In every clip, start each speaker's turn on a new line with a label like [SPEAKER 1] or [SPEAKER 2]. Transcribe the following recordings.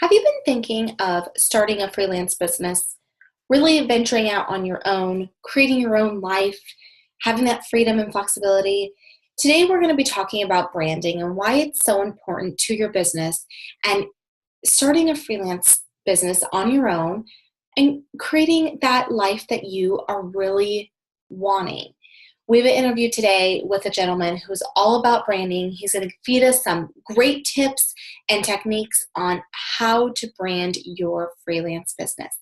[SPEAKER 1] Have you been thinking of starting a freelance business, really venturing out on your own, creating your own life, having that freedom and flexibility? Today, we're going to be talking about branding and why it's so important to your business and starting a freelance business on your own and creating that life that you are really wanting. We have an interview today with a gentleman who's all about branding. He's going to feed us some great tips and techniques on how to brand your freelance business.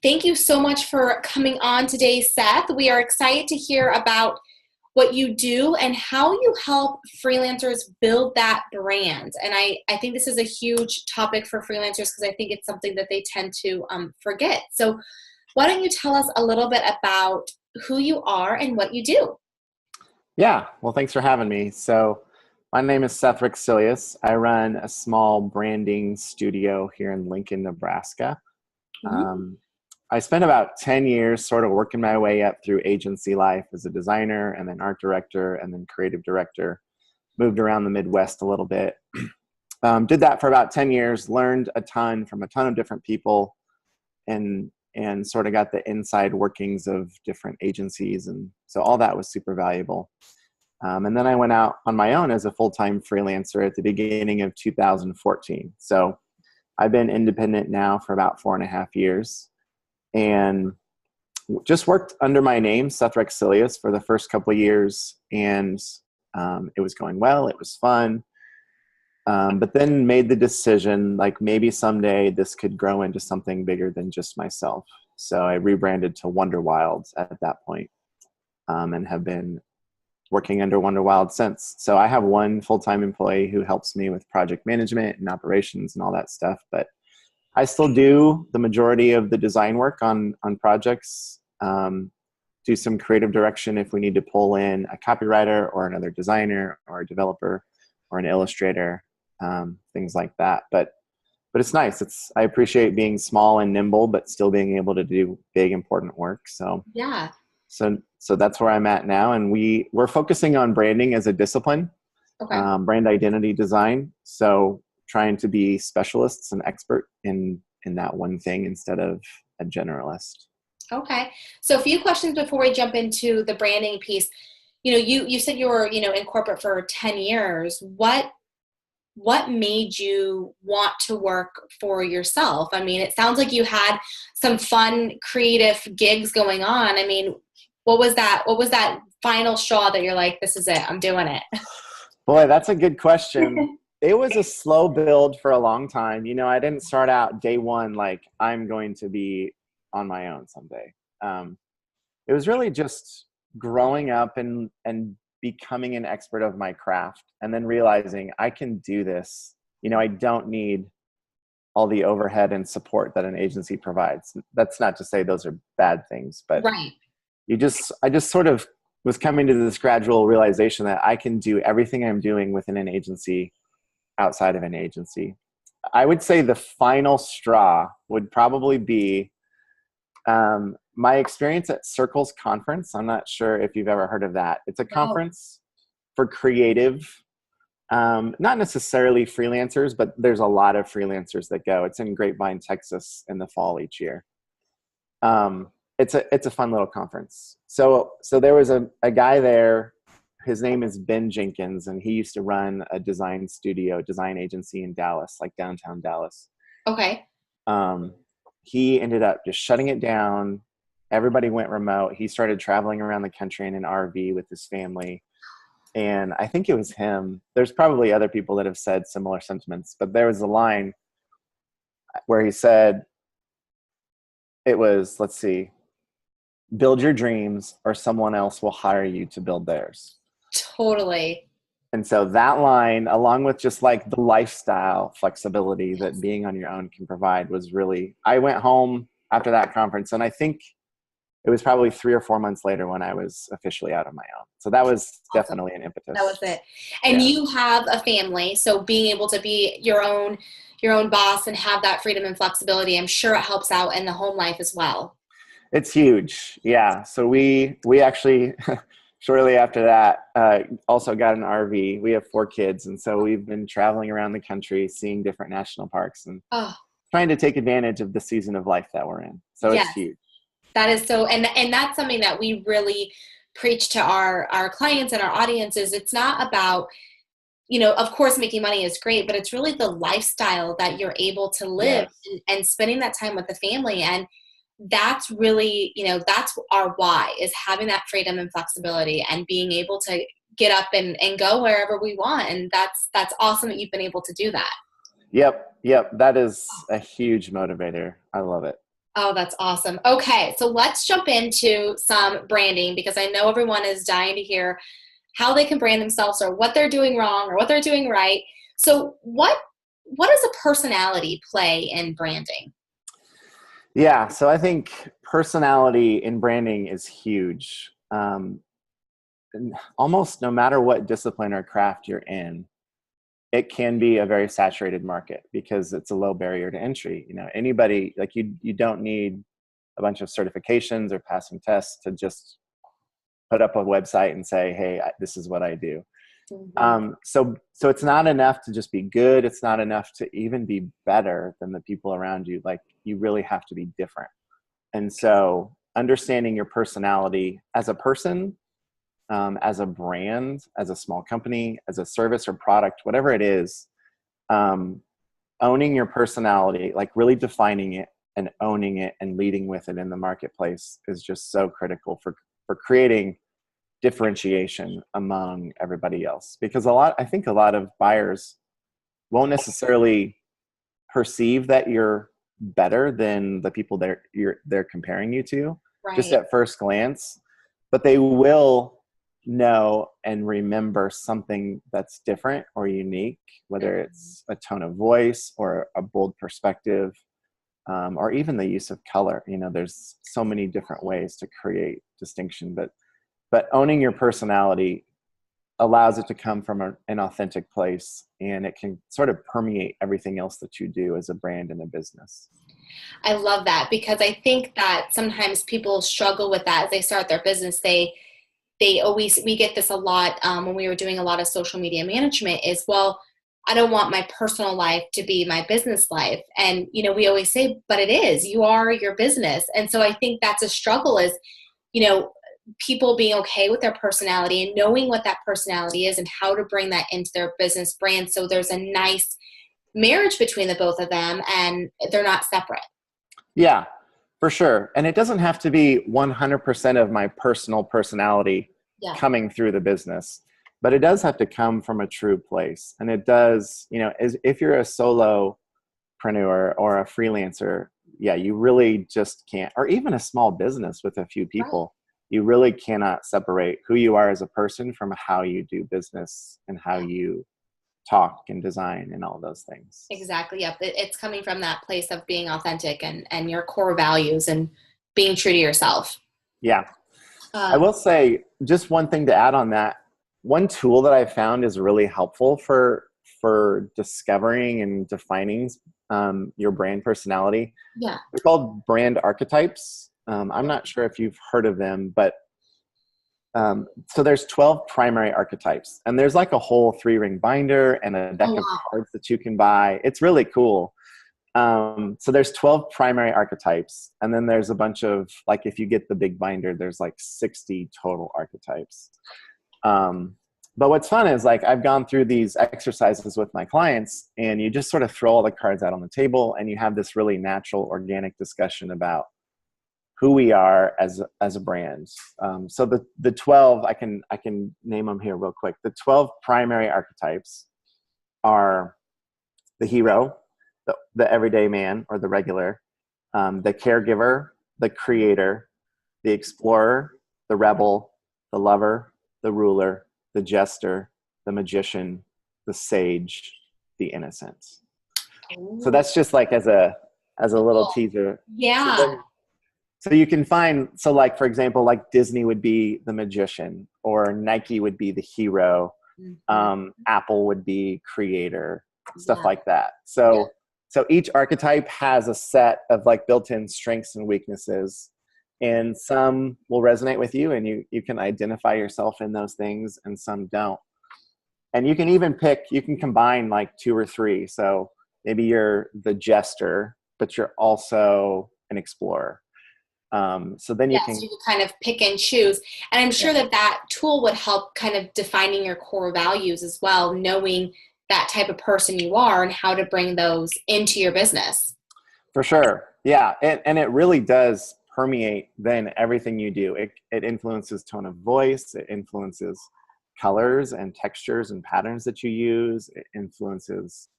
[SPEAKER 1] Thank you so much for coming on today, Seth. We are excited to hear about what you do and how you help freelancers build that brand. And I think this is a huge topic for freelancers because I think it's something that they tend to forget. So why don't you tell us a little bit about who you are and what you do?
[SPEAKER 2] Yeah, well, thanks for having me. So my name is Seth Rexilius. I run a small branding studio here in Lincoln, Nebraska.
[SPEAKER 1] Mm-hmm.
[SPEAKER 2] I spent about 10 years sort of working my way up through agency life as a designer and then art director and then creative director. Moved around the Midwest a little bit. Did that for about 10 years, learned a ton from a ton of different people and sort of got the inside workings of different agencies. And so all that was super valuable. And then I went out on my own as a full-time freelancer at the beginning of 2014. So I've been independent now for about 4.5 years and just worked under my name, Seth Rexilius, for the first couple of years. And it was going well. It was fun. But then made the decision, like maybe someday this could grow into something bigger than just myself. So I rebranded to Wonder Wild at that point, and have been working under Wonder Wild since. So I have one full-time employee who helps me with project management and operations and all that stuff. But I still do the majority of the design work on projects, do some creative direction if we need to pull in a copywriter or another designer or a developer or an illustrator. Things like that. But it's nice. I appreciate being small and nimble, but still being able to do big, important work. So
[SPEAKER 1] Yeah.
[SPEAKER 2] So that's where I'm at now. And we're focusing on branding as a discipline,
[SPEAKER 1] Okay.
[SPEAKER 2] brand identity design. So trying to be specialists and expert in that one thing instead of a generalist.
[SPEAKER 1] Okay. So a few questions before we jump into the branding piece. You said you were, in corporate for 10 years. What made you want to work for yourself? I mean, it sounds like you had some fun, creative gigs going on. I mean, what was that final straw that you're like, this is it, I'm doing it?
[SPEAKER 2] Boy, that's a good question. It was a slow build for a long time. I didn't start out day one like I'm going to be on my own someday. It was really just growing up and becoming an expert of my craft and then realizing I can do this. I don't need all the overhead and support that an agency provides. That's not to say those are bad things, but
[SPEAKER 1] Right.
[SPEAKER 2] I just sort of was coming to this gradual realization that I can do everything I'm doing within an agency outside of an agency. I would say the final straw would probably be my experience at Circle's conference. I'm not sure if you've ever heard of that. It's a conference for creative, not necessarily freelancers, but there's a lot of freelancers that go. It's in Grapevine, Texas in the fall each year. It's a fun little conference. So there was a guy there. His name is Ben Jenkins, and he used to run a design agency in Dallas, like downtown Dallas.
[SPEAKER 1] Okay.
[SPEAKER 2] He ended up just shutting it down. Everybody went remote. He started traveling around the country in an RV with his family. And I think it was him. There's probably other people that have said similar sentiments, but there was a line where he said, it was, let's see, build your dreams or someone else will hire you to build theirs.
[SPEAKER 1] Totally.
[SPEAKER 2] And so that line, along with just like the lifestyle flexibility that being on your own can provide, was really, I went home after that conference and I think it was probably 3 or 4 months later when I was officially out on my own. So that was definitely an impetus.
[SPEAKER 1] That was it. And you have a family, so being able to be your own boss and have that freedom and flexibility, I'm sure it helps out in the home life as well.
[SPEAKER 2] It's huge. Yeah. So we actually shortly after that, also got an RV. We have 4 kids. And so we've been traveling around the country, seeing different national parks and
[SPEAKER 1] Oh,
[SPEAKER 2] trying to take advantage of the season of life that we're in. So it's
[SPEAKER 1] yes.
[SPEAKER 2] huge.
[SPEAKER 1] That is so, and that's something that we really preach to our clients and our audiences. It's not about, of course, making money is great, but it's really the lifestyle that you're able to live
[SPEAKER 2] Yes.
[SPEAKER 1] and spending that time with the family. And that's really, that's our why, is having that freedom and flexibility and being able to get up and go wherever we want. And that's awesome that you've been able to do that.
[SPEAKER 2] Yep. That is a huge motivator. I love it.
[SPEAKER 1] Oh, that's awesome. Okay, so let's jump into some branding, because I know everyone is dying to hear how they can brand themselves or what they're doing wrong or what they're doing right. So what does a personality play in branding?
[SPEAKER 2] Yeah, so I think personality in branding is huge. And almost no matter what discipline or craft you're in, it can be a very saturated market because it's a low barrier to entry. Anybody, like you don't need a bunch of certifications or passing tests to just put up a website and say, hey, this is what I do.
[SPEAKER 1] Mm-hmm.
[SPEAKER 2] So it's not enough to just be good. It's not enough to even be better than the people around you. Like, you really have to be different. And so understanding your personality as a person, as a brand, as a small company, as a service or product, whatever it is, owning your personality, like really defining it and owning it and leading with it in the marketplace is just so critical for creating differentiation among everybody else. Because I think a lot of buyers won't necessarily perceive that you're better than the people they're comparing you to, just
[SPEAKER 1] Right.
[SPEAKER 2] at first glance, but they will know and remember something that's different or unique, whether it's a tone of voice or a bold perspective, or even the use of color. There's so many different ways to create distinction, but owning your personality allows it to come from an authentic place, and it can sort of permeate everything else that you do as a brand and a business.
[SPEAKER 1] I love that, because I think that sometimes people struggle with that as they start their business. We get this a lot when we were doing a lot of social media management is, well, I don't want my personal life to be my business life. And, we always say, but it is, you are your business. And so I think that's a struggle, is, people being okay with their personality and knowing what that personality is and how to bring that into their business brand. So there's a nice marriage between the both of them and they're not separate.
[SPEAKER 2] Yeah, for sure. And it doesn't have to be 100% of my personal personality coming through the business, but it does have to come from a true place. And it does, if you're a solopreneur or a freelancer, yeah, you really just can't, or even a small business with a few people, you really cannot separate who you are as a person from how you do business and how you talk and design and all those things.
[SPEAKER 1] Exactly. Yep. It's coming from that place of being authentic and your core values and being true to yourself.
[SPEAKER 2] Yeah. I will say just one thing to add on that. One tool that I found is really helpful for discovering and defining your brand personality.
[SPEAKER 1] Yeah.
[SPEAKER 2] They're called brand archetypes. I'm not sure if you've heard of them, but so there's 12 primary archetypes, and there's like a whole 3-ring binder and a deck of cards that you can buy. It's really cool. So there's 12 primary archetypes, and then there's a bunch of, like, if you get the big binder, there's like 60 total archetypes. But what's fun is, like, I've gone through these exercises with my clients, and you just sort of throw all the cards out on the table, and you have this really natural, organic discussion about who we are as a brand. So the 12, I can name them here real quick. The 12 primary archetypes are the hero, the everyday man or the regular, the caregiver, the creator, the explorer, the rebel, the lover, the ruler, the jester, the magician, the sage, the innocent. Ooh. So that's just like as a little teaser.
[SPEAKER 1] Yeah.
[SPEAKER 2] So you can find, so like, for example, like Disney would be the magician, or Nike would be the hero. Apple would be creator, stuff like that. So each archetype has a set of like built-in strengths and weaknesses. And some will resonate with you and you can identify yourself in those things, and some don't. And you can even you can combine like 2 or 3. So maybe you're the jester, but you're also an explorer. So then you can,
[SPEAKER 1] Yes, you can kind of pick and choose. And I'm sure that tool would help kind of defining your core values as well, knowing that type of person you are and how to bring those into your business.
[SPEAKER 2] for sure. Yeah. And it really does permeate then everything you do. It influences tone of voice. It influences colors and textures and patterns that you use. It influences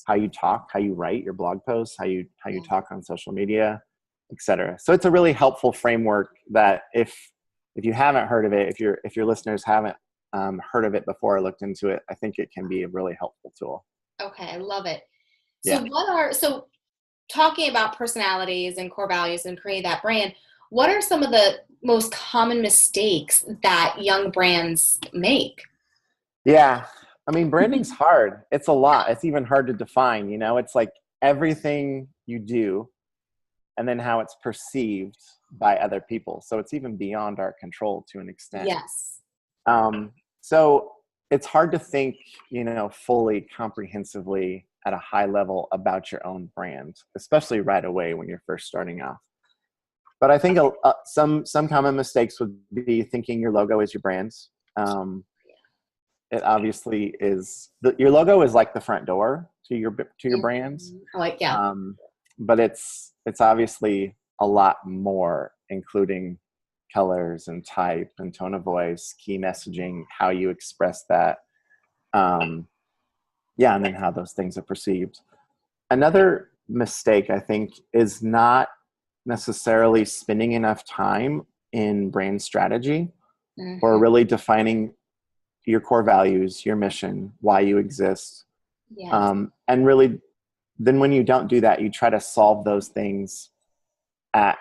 [SPEAKER 2] how you talk, how you write your blog posts, how you talk on social media, etc. So it's a really helpful framework that if you haven't heard of it, if your listeners haven't heard of it before or looked into it, I think it can be a really helpful tool.
[SPEAKER 1] Okay, I love it.
[SPEAKER 2] Yeah.
[SPEAKER 1] So talking about personalities and core values and creating that brand, what are some of the most common mistakes that young brands make?
[SPEAKER 2] Yeah. I mean, branding's hard. It's a lot. It's even hard to define, it's like everything you do and then how it's perceived by other people. So it's even beyond our control to an extent.
[SPEAKER 1] Yes.
[SPEAKER 2] So it's hard to think, fully comprehensively at a high level about your own brand, especially right away when you're first starting off. But I think some common mistakes would be thinking your logo is your brand. It obviously is. Your logo is like the front door to your brand.
[SPEAKER 1] Like, yeah.
[SPEAKER 2] But it's obviously a lot more, including colors and type and tone of voice, key messaging, how you express that. And then how those things are perceived. Another mistake, I think, is not necessarily spending enough time in brand strategy or really defining your core values, your mission, why you exist.
[SPEAKER 1] Yes.
[SPEAKER 2] And really, then when you don't do that, you try to solve those things at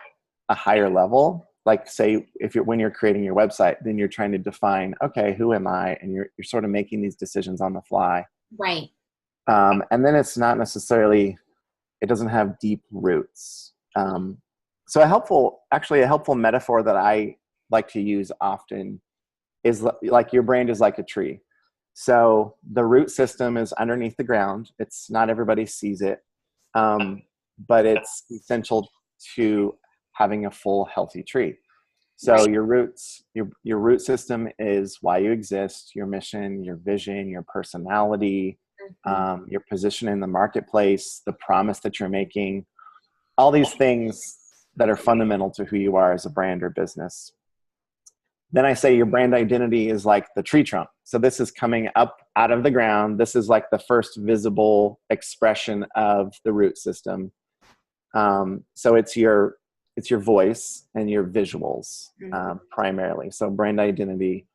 [SPEAKER 2] a higher level. Like say, when you're creating your website, then you're trying to define, okay, who am I? And you're sort of making these decisions on the fly.
[SPEAKER 1] Right.
[SPEAKER 2] And then it's not necessarily, it doesn't have deep roots. So a helpful metaphor that I like to use often is like your brand is like a tree. So the root system is underneath the ground. It's not everybody sees it, but it's essential to having a full, healthy tree. So your roots, your root system is why you exist, your mission, your vision, your personality, your position in the marketplace, the promise that you're making, all these things that are fundamental to who you are as a brand or business. Then I say your brand identity is like the tree trunk. So this is coming up out of the ground. This is like the first visible expression of the root system. So it's your voice and your visuals primarily. So brand identity,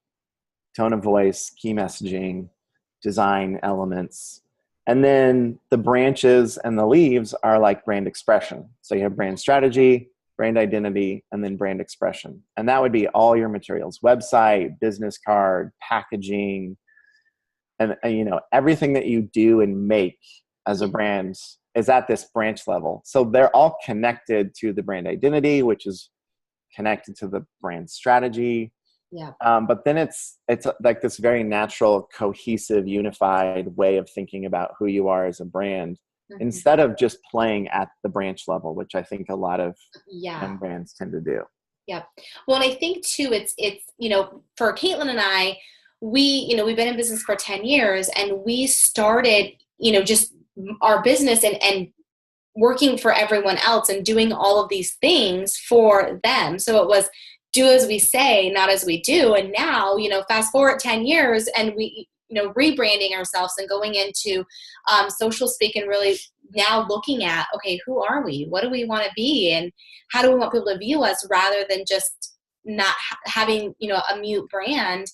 [SPEAKER 2] tone of voice, key messaging, design elements. And then the branches and the leaves are like brand expression. So you have brand strategy, brand identity, and then brand expression. And that would be all your materials, website, business card, packaging, and everything that you do and make as a brand is at this branch level. So they're all connected to the brand identity, which is connected to the brand strategy.
[SPEAKER 1] Yeah.
[SPEAKER 2] But then it's like this very natural, cohesive, unified way of thinking about who you are as a brand, instead of just playing at the branch level, which I think a lot of young brands tend to do.
[SPEAKER 1] Yeah. Well, and I think too, it's for Caitlin and I, we've been in business for 10 years and we started, just our business and working for everyone else and doing all of these things for them. So it was do as we say, not as we do. And now, fast forward 10 years and we, rebranding ourselves and going into social speak and really now looking at, okay, who are we? What do we want to be? And how do we want people to view us rather than just not having, a mute brand?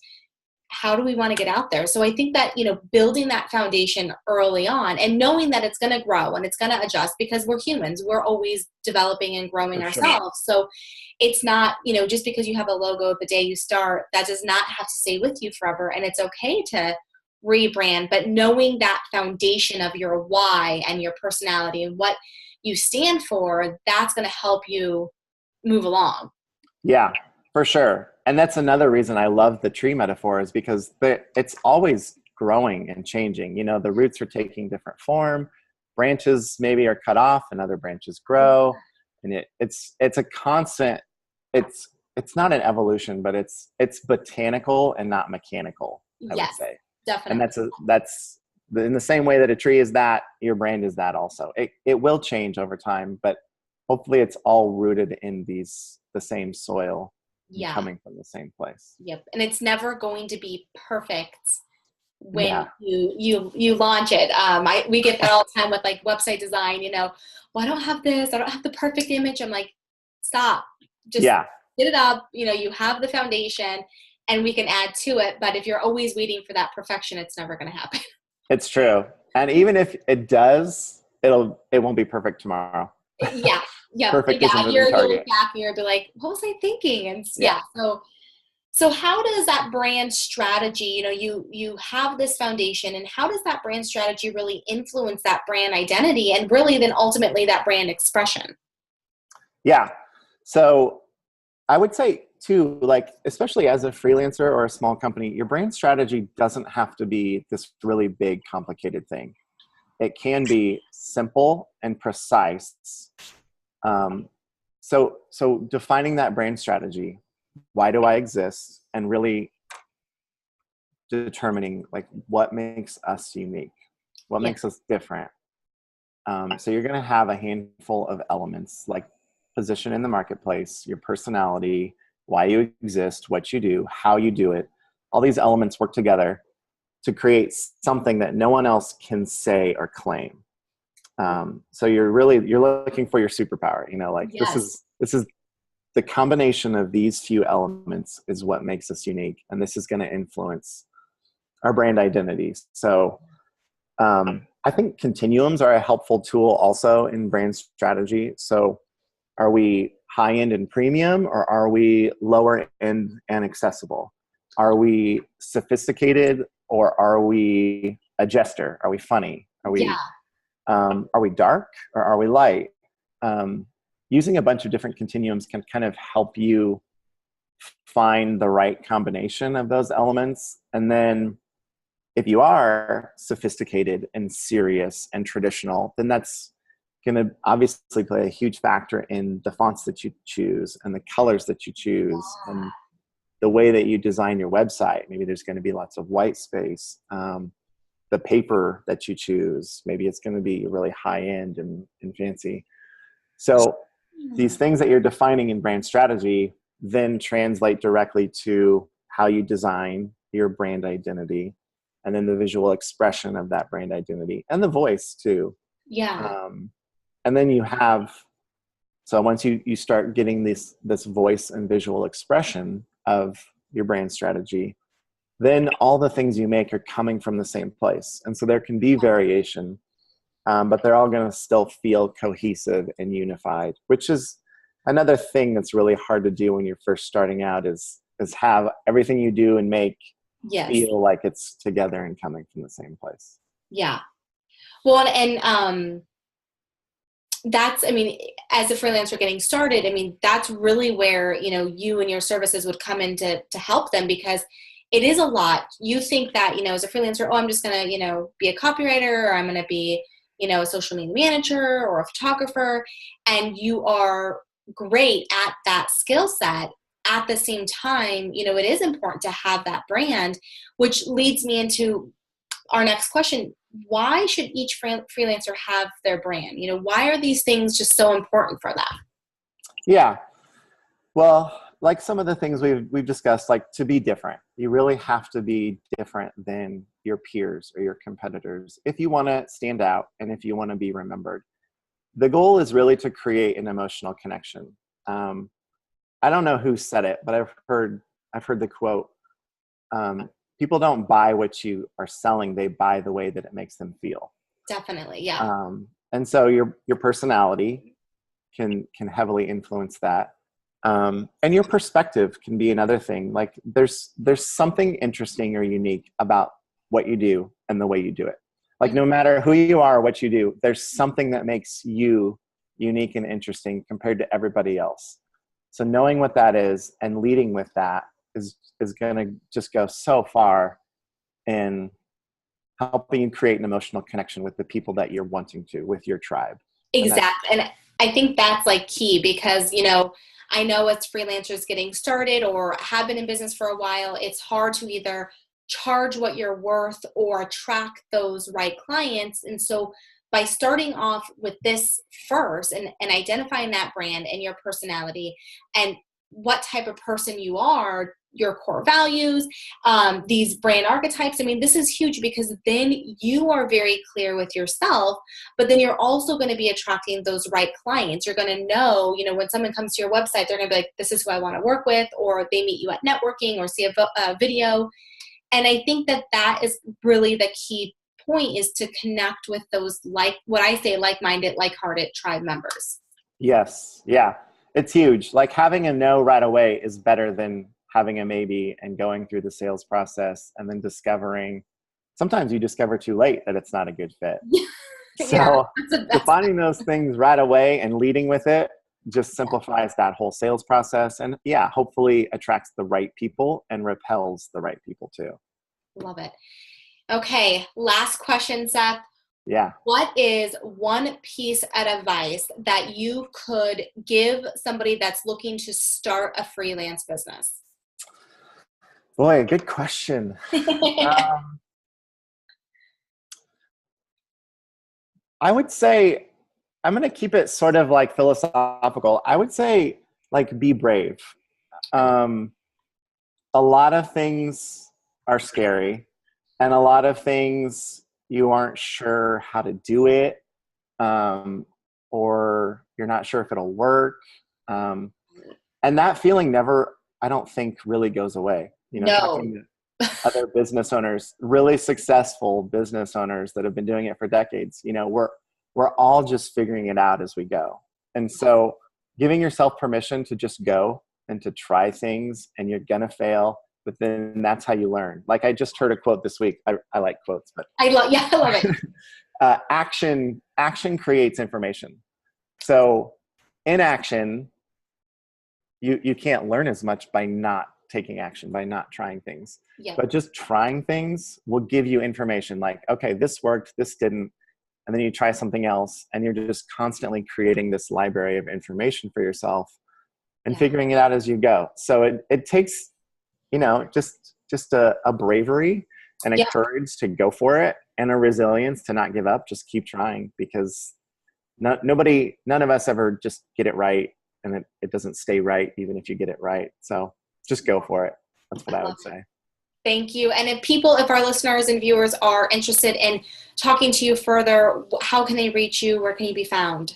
[SPEAKER 1] How do we want to get out there? So I think that, building that foundation early on and knowing that it's going to grow and it's going to adjust because we're humans, we're always developing and growing ourselves. So it's not, just because you have a logo the day you start, that does not have to stay with you forever. And it's okay to rebrand, but knowing that foundation of your why and your personality and what you stand for, that's going to help you move along.
[SPEAKER 2] Yeah, for sure. And that's another reason I love the tree metaphor, is because it's always growing and changing. You know, the roots are taking different form, branches maybe are cut off and other branches grow. And it's a constant, it's not an evolution, but it's botanical and not mechanical, I would
[SPEAKER 1] Yes,
[SPEAKER 2] say. And
[SPEAKER 1] definitely.
[SPEAKER 2] that's in the same way that a tree is that, your brand is that also. It will change over time, but hopefully it's all rooted in the same soil and
[SPEAKER 1] Yeah.
[SPEAKER 2] coming from the same place.
[SPEAKER 1] Yep. And it's never going to be perfect when
[SPEAKER 2] Yeah.
[SPEAKER 1] you launch it. We get that all the time with like website design, well, I don't have this, I don't have the perfect image. I'm like, stop, just
[SPEAKER 2] Yeah.
[SPEAKER 1] get it up. You have the foundation and we can add to it. But if you're always waiting for that perfection, it's never going to happen.
[SPEAKER 2] It's true. And even if it does, it won't be perfect tomorrow.
[SPEAKER 1] Yeah. Yep.
[SPEAKER 2] Perfect is a
[SPEAKER 1] Yeah.
[SPEAKER 2] moving
[SPEAKER 1] You'll look
[SPEAKER 2] target.
[SPEAKER 1] back and you'll be like, what was I thinking? And
[SPEAKER 2] Yeah.
[SPEAKER 1] yeah. So how does that brand strategy, you have this foundation, and how does that brand strategy really influence that brand identity and really then ultimately that brand expression?
[SPEAKER 2] Yeah. So I would say too, like, especially as a freelancer or a small company, your brand strategy doesn't have to be this really big, complicated thing. It can be simple and precise. So defining that brand strategy, why do I exist, and really determining like what makes us unique, what
[SPEAKER 1] Yeah.
[SPEAKER 2] makes us different. So you're going to have a handful of elements like position in the marketplace, your personality, why you exist, what you do, how you do it. All these elements work together to create something that no one else can say or claim. So you're looking for your superpower. Like this
[SPEAKER 1] Yes.
[SPEAKER 2] is the combination of these few elements is what makes us unique, and this is going to influence our brand identities. So I think continuums are a helpful tool also in brand strategy. So are we high end and premium, or are we lower end and accessible? Are we sophisticated, or are we a jester? Are we funny?
[SPEAKER 1] Yeah.
[SPEAKER 2] Are we dark, or are we light? Using a bunch of different continuums can kind of help you find the right combination of those elements. And then if you are sophisticated and serious and traditional, then that's going to obviously play a huge factor in the fonts that you choose and the colors that you choose and the way that you design your website. Maybe there's going to be lots of white space. The paper that you choose, maybe it's going to be really high end and fancy. So these things that you're defining in brand strategy then translate directly to how you design your brand identity, and then the visual expression of that brand identity and the voice too.
[SPEAKER 1] Yeah.
[SPEAKER 2] And then so once you start getting this voice and visual expression of your brand strategy, then all the things you make are coming from the same place. And so there can be variation, but they're all going to still feel cohesive and unified, which is another thing that's really hard to do when you're first starting out, is have everything you do and make
[SPEAKER 1] Yes.
[SPEAKER 2] feel like it's together and coming from the same place.
[SPEAKER 1] Yeah. Well, and that's, as a freelancer getting started, that's really where, you and your services would come in to help them, because it is a lot. You think that, as a freelancer, I'm just going to, be a copywriter, or I'm going to be, a social media manager or a photographer. And you are great at that skill set. At the same time, it is important to have that brand, which leads me into our next question. Why should each freelancer have their brand? Why are these things just so important for them?
[SPEAKER 2] Yeah. Well, like some of the things we've discussed, like to be different, you really have to be different than your peers or your competitors if you want to stand out and if you want to be remembered. The goal is really to create an emotional connection. I don't know who said it, but I've heard the quote, people don't buy what you are selling, they buy the way that it makes them feel.
[SPEAKER 1] Definitely. Yeah.
[SPEAKER 2] And so your personality can heavily influence that. And your perspective can be another thing. Like there's something interesting or unique about what you do and the way you do it. Like no matter who you are or what you do, there's something that makes you unique and interesting compared to everybody else. So knowing what that is and leading with that is going to just go so far in helping you create an emotional connection with the people that you're wanting to, with your tribe.
[SPEAKER 1] Exactly. And I think that's like key because, I know as freelancers getting started or have been in business for a while, it's hard to either charge what you're worth or attract those right clients. And so by starting off with this first and identifying that brand and your personality and what type of person you are, your core values, these brand archetypes. I mean, this is huge because then you are very clear with yourself, but then you're also going to be attracting those right clients. You're going to know, when someone comes to your website, they're going to be like, this is who I want to work with, or they meet you at networking or see a video. And I think that is really the key point, is to connect with those, what I say, like-minded, like-hearted tribe members.
[SPEAKER 2] Yes. Yeah. It's huge. Like having a no right away is better than having a maybe and going through the sales process and then sometimes you discover too late that it's not a good fit. So defining those things right away and leading with it just simplifies that whole sales process, and hopefully attracts the right people and repels the right people too.
[SPEAKER 1] Love it. Okay. Last question, Seth.
[SPEAKER 2] Yeah.
[SPEAKER 1] What is one piece of advice that you could give somebody that's looking to start a freelance business?
[SPEAKER 2] Boy, good question. I would say, I'm going to keep it sort of like philosophical. I would say, like, be brave. A lot of things are scary, and a lot of things you aren't sure how to do it, or you're not sure if it'll work. And that feeling never, I don't think, really goes away. Talking to other business owners, really successful business owners that have been doing it for decades, we're all just figuring it out as we go. And so giving yourself permission to just go and to try things, and you're going to fail, but then that's how you learn. Like I just heard a quote this week. I like quotes, but
[SPEAKER 1] I love it.
[SPEAKER 2] Action creates information. So in action, you can't learn as much by not taking action, by not trying things.
[SPEAKER 1] Yeah.
[SPEAKER 2] But just trying things will give you information like, okay, this worked, this didn't. And then you try something else, and you're just constantly creating this library of information for yourself and figuring it out as you go. So it takes, just a bravery and a courage to go for it, and a resilience to not give up. Just keep trying, because none of us ever just get it right, and it doesn't stay right even if you get it right. So just go for it. That's what I would say.
[SPEAKER 1] Thank you. And if our listeners and viewers are interested in talking to you further, how can they reach you? Where can you be found?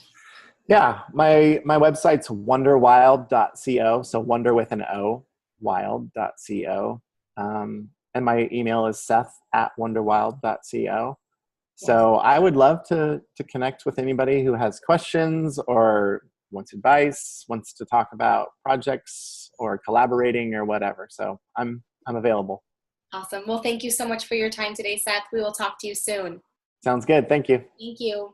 [SPEAKER 2] Yeah, my website's wonderwild.co. So wonder with an O, wild.co. And my email is seth@wonderwild.co. So I would love to connect with anybody who has questions or wants advice, wants to talk about projects or collaborating or whatever. So I'm available.
[SPEAKER 1] Awesome. Well, thank you so much for your time today, Seth. We will talk to you soon.
[SPEAKER 2] Sounds good. Thank you.
[SPEAKER 1] Thank you.